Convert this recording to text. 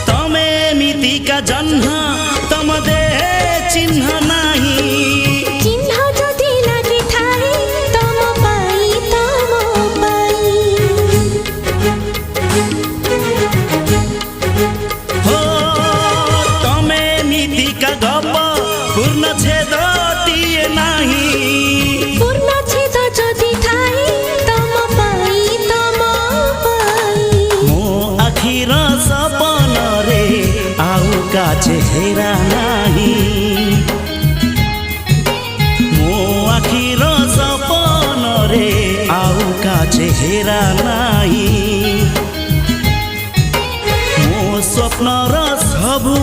तमे मितिका जन्म तम दे चिन्ह नाही चिन्ह जदि लागि ठाई तम पाई हो तमे मितिका गप पूर्ण छेद दिए नाही पूर्ण छेद जदि ठाई तम पाई मो आखिर सपन रे आउ का चेहरा नाही मो आखिर सपन रे आउ का चेहरा नाही मो स्वप्न र सबु